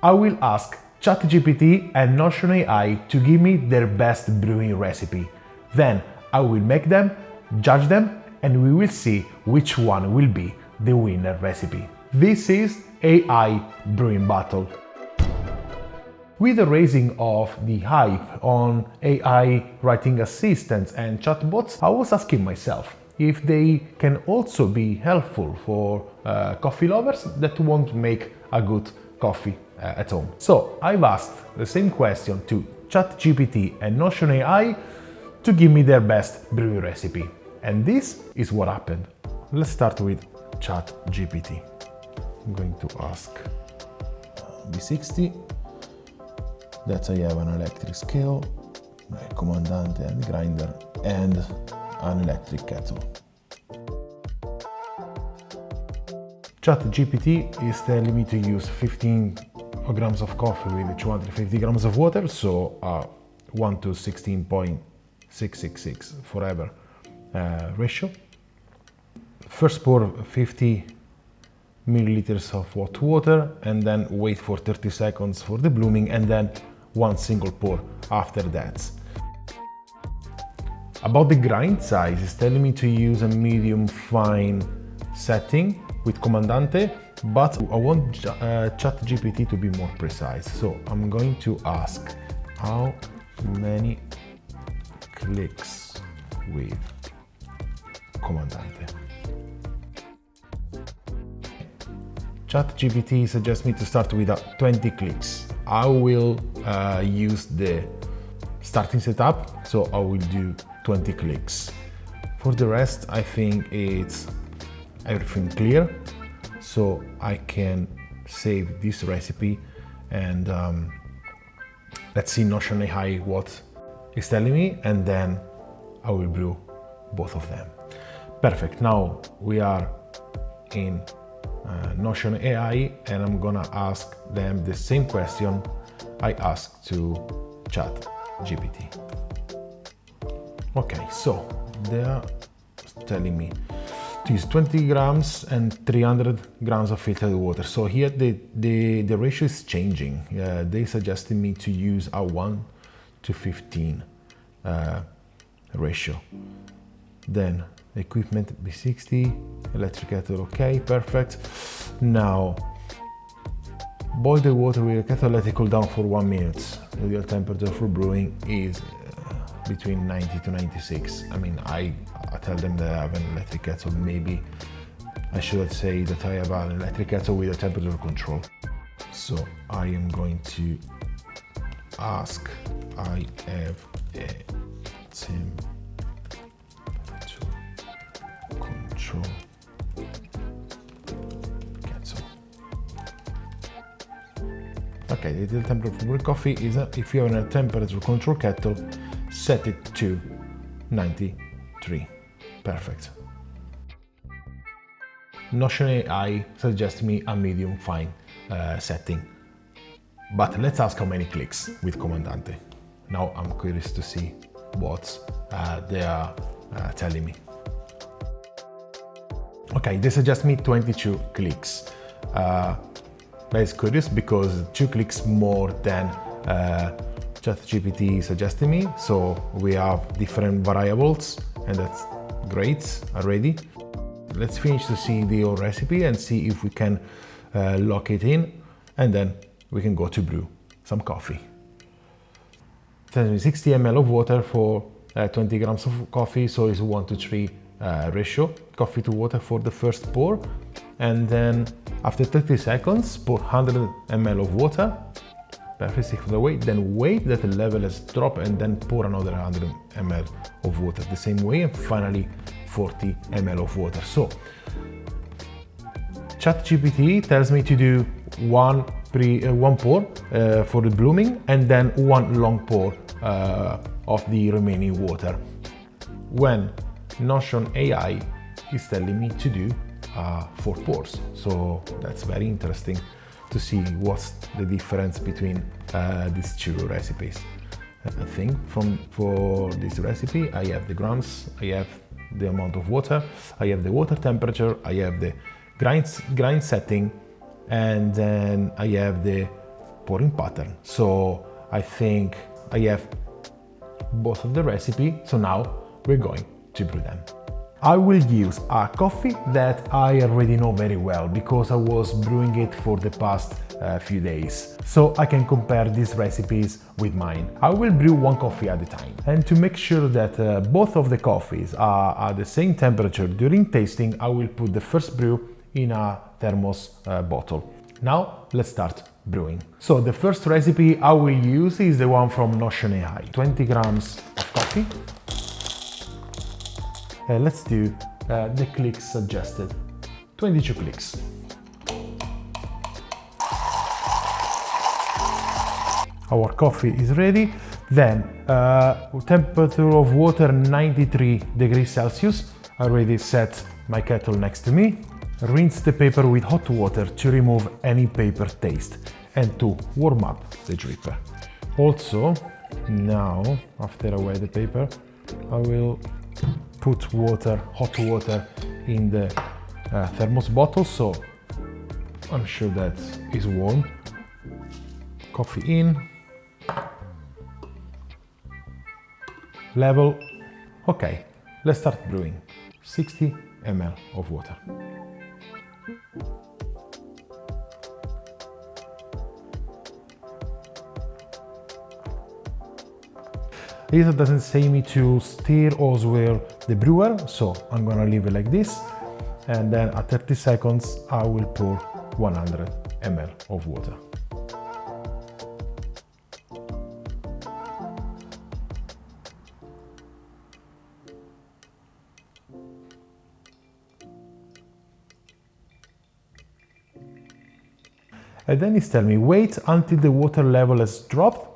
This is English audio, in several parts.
I will ask ChatGPT and NotionAI to give me their best brewing recipe. Then I will make them, judge them, and we will see which one will be the winner recipe. This is AI Brewing Battle. With the raising of the hype on AI writing assistants and chatbots, I was asking myself if they can also be helpful for coffee lovers that want to make a good coffee at home. So I've asked the same question to ChatGPT and NotionAI to give me their best brewing recipe. And this is what happened. Let's start with ChatGPT. I'm going to ask V60 that I have an electric scale, a comandante and grinder, and an electric kettle. ChatGPT is telling me to use 15 grams of coffee with 250 grams of water, so 1 to 16.666 forever ratio. First pour 50 milliliters of hot water and then wait for 30 seconds for the blooming, and then one single pour after that. About the grind size, it's telling me to use a medium fine setting with Comandante, but I want ChatGPT to be more precise. So I'm going to ask how many clicks with Comandante. ChatGPT suggests me to start with 20 clicks. I will use the starting setup, so I will do 20 clicks. For the rest, I think it's everything clear, so I can save this recipe and let's see NotionAI what it's telling me, and then I will brew both of them. Perfect. Now we are in NotionAI, and I'm gonna ask them the same question I asked to ChatGPT. Okay, so they are telling me to use 20 grams and 300 grams of filtered water. So here the ratio is changing. They suggested me to use a 1 to 15 ratio. Then equipment V60, electric kettle, okay, perfect. Now boil the water with a kettle, let it cool down for 1 minute. The ideal temperature for brewing is between 90 to 96. I mean, I tell them that I have an electric kettle. Maybe I should say that I have an electric kettle with a temperature control. So I am going to ask, I have a temperature control kettle. Okay, the ideal temperature for brewing coffee is, if you have a temperature control kettle, set it to 93. Perfect. NotionAI suggests me a medium fine setting. But let's ask how many clicks with Comandante. Now I'm curious to see what they are telling me. Okay, they suggest me 22 clicks. That is curious because 2 clicks more than ChatGPT suggested me, so we have different variables, and that's great already. Let's finish to see the whole recipe and see if we can lock it in, and then we can go to brew some coffee. 60 ml of water for 20 grams of coffee, so it's 1 to 3 ratio, coffee to water for the first pour, and then after 30 seconds pour 100 ml of water. Perfect, 6 the way, then wait that the level has dropped and then pour another 100 ml of water the same way, and finally 40 ml of water. So ChatGPT tells me to do one pour for the blooming, and then one long pour of the remaining water, when NotionAI is telling me to do 4 pours. So that's very interesting to see what's the difference between these two recipes. I think for this recipe I have the grams, I have the amount of water, I have the water temperature, I have the grind setting, and then I have the pouring pattern. So I think I have both of the recipe, so now we're going to brew them. I will use a coffee that I already know very well because I was brewing it for the past few days, so I can compare these recipes with mine. I will brew one coffee at a time, and to make sure that both of the coffees are at the same temperature during tasting, I will put the first brew in a thermos bottle. Now let's start brewing. So the first recipe I will use is the one from NotionAI. 20 grams of coffee. Let's do the clicks suggested. 22 clicks. Our coffee is ready. Then temperature of water 93 degrees Celsius. I already set my kettle next to me. Rinse the paper with hot water to remove any paper taste and to warm up the dripper. Also, now after I weigh the paper, I will put water, hot water in the thermos bottle, so I'm sure that is warm. Coffee in. Level. Okay, let's start brewing. 60 ml of water. It doesn't say me to stir or swirl the brewer, so I'm gonna leave it like this, and then at 30 seconds I will pour 100 ml of water. And then it's telling me wait until the water level has dropped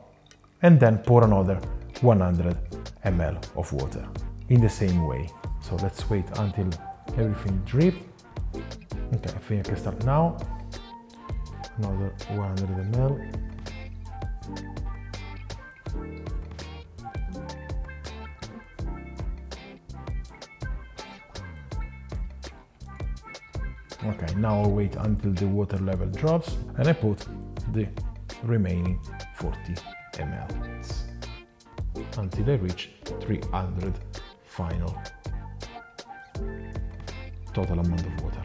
and then pour another 100 ml of water in the same way. So let's wait until everything drips. Okay, I think I can start now. Another 100 ml. Okay, now I'll wait until the water level drops and I put the remaining 40 ml until I reach 300 final total amount of water.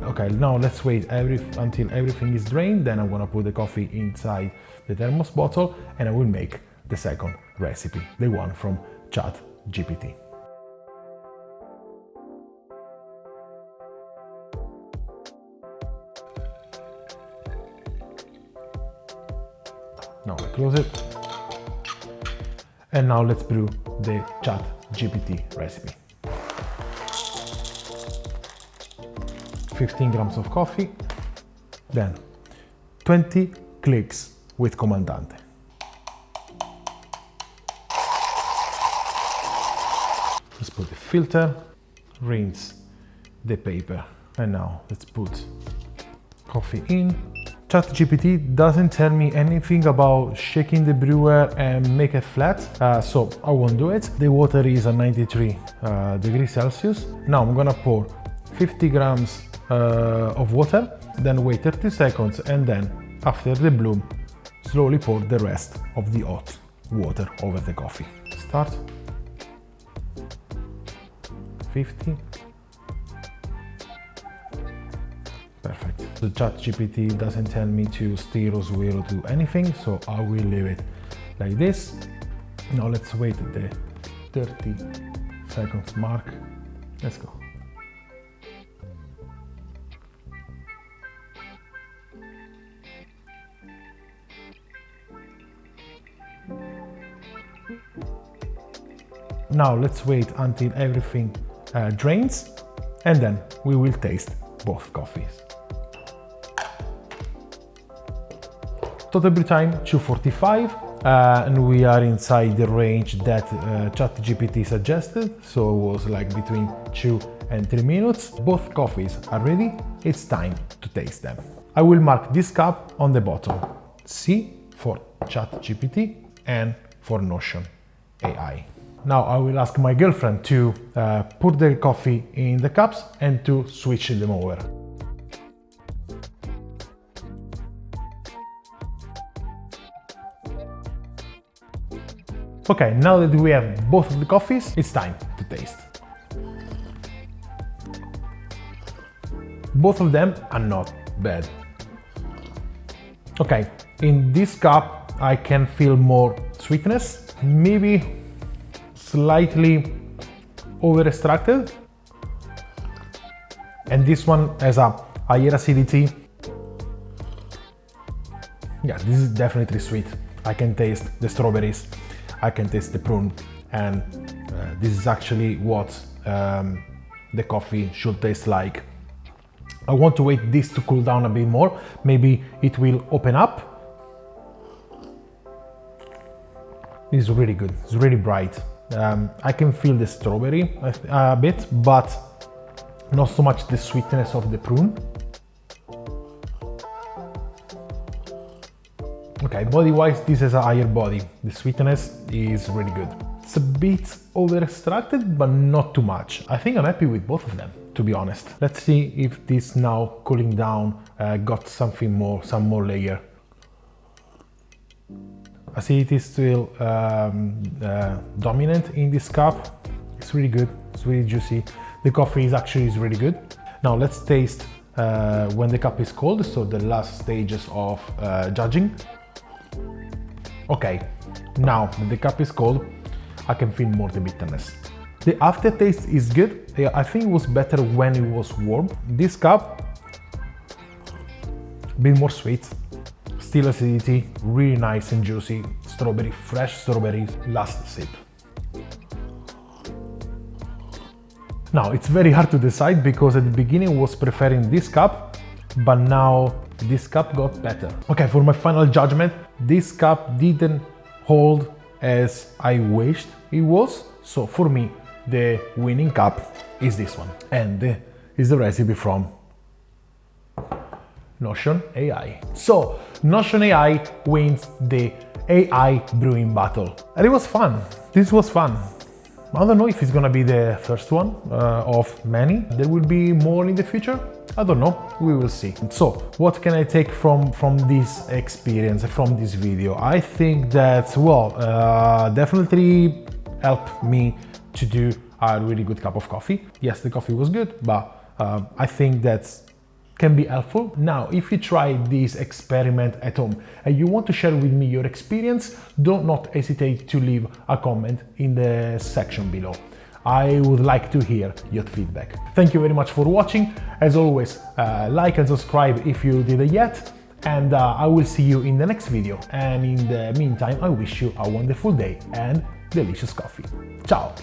Okay, now let's wait until everything is drained, then I'm gonna put the coffee inside the thermos bottle and I will make the second recipe, the one from ChatGPT. Now I close it. And now let's brew the ChatGPT recipe. 15 grams of coffee, then 20 clicks with Comandante. Let's put the filter, rinse the paper, and now let's put coffee in. ChatGPT doesn't tell me anything about shaking the brewer and make it flat, so I won't do it. The water is at 93 degrees Celsius. Now I'm gonna pour 50 grams of water, then wait 30 seconds, and then after the bloom, slowly pour the rest of the hot water over the coffee. Start. 50. Perfect. The ChatGPT doesn't tell me to stir or swirl or do anything, so I will leave it like this. Now let's wait the 30 seconds mark. Let's go. Now let's wait until everything drains, and then we will taste both coffees. Total brew time 2:45, and we are inside the range that ChatGPT suggested, so it was like between 2 and 3 minutes. Both coffees are ready, it's time to taste them. I will mark this cup on the bottle. C for ChatGPT and for Notion AI. Now I will ask my girlfriend to put the coffee in the cups and to switch them over. Okay, now that we have both of the coffees, it's time to taste. Both of them are not bad. Okay, in this cup I can feel more sweetness, maybe slightly over-extracted, and this one has a higher acidity. Yeah, this is definitely sweet. I can taste the strawberries, I can taste the prune, and this is actually what the coffee should taste like. I want to wait this to cool down a bit more, maybe it will open up. This is really good, it's really bright. I can feel the strawberry a bit, but not so much the sweetness of the prune. Okay, body-wise, this has a higher body. The sweetness is really good. It's a bit over-extracted, but not too much. I think I'm happy with both of them, to be honest. Let's see if this now cooling down got something more, some more layer. Acidity is still dominant in this cup. It's really good, it's really juicy. The coffee is really good. Now let's taste when the cup is cold, so the last stages of judging. Okay, now that the cup is cold, I can feel more the bitterness. The aftertaste is good. I think it was better when it was warm. This cup, a bit more sweet, still acidity, really nice and juicy. Strawberry, fresh strawberries, last sip. Now, it's very hard to decide because at the beginning I was preferring this cup, but now this cup got better. Okay, for my final judgment, this cup didn't hold as I wished it was. So for me, the winning cup is this one. And is the recipe from Notion AI. So Notion AI wins the AI Brewing Battle. And it was fun. This was fun. I don't know if it's gonna be the first one of many. There will be more in the future. I don't know, we will see. So what can I take from this experience, from this video? I think that, well, definitely helped me to do a really good cup of coffee. Yes, the coffee was good, but I think that can be helpful. Now, if you try this experiment at home and you want to share with me your experience, do not hesitate to leave a comment in the section below. I would like to hear your feedback. Thank you very much for watching. As always, like and subscribe if you didn't yet, and I will see you in the next video. And in the meantime, I wish you a wonderful day and delicious coffee. Ciao!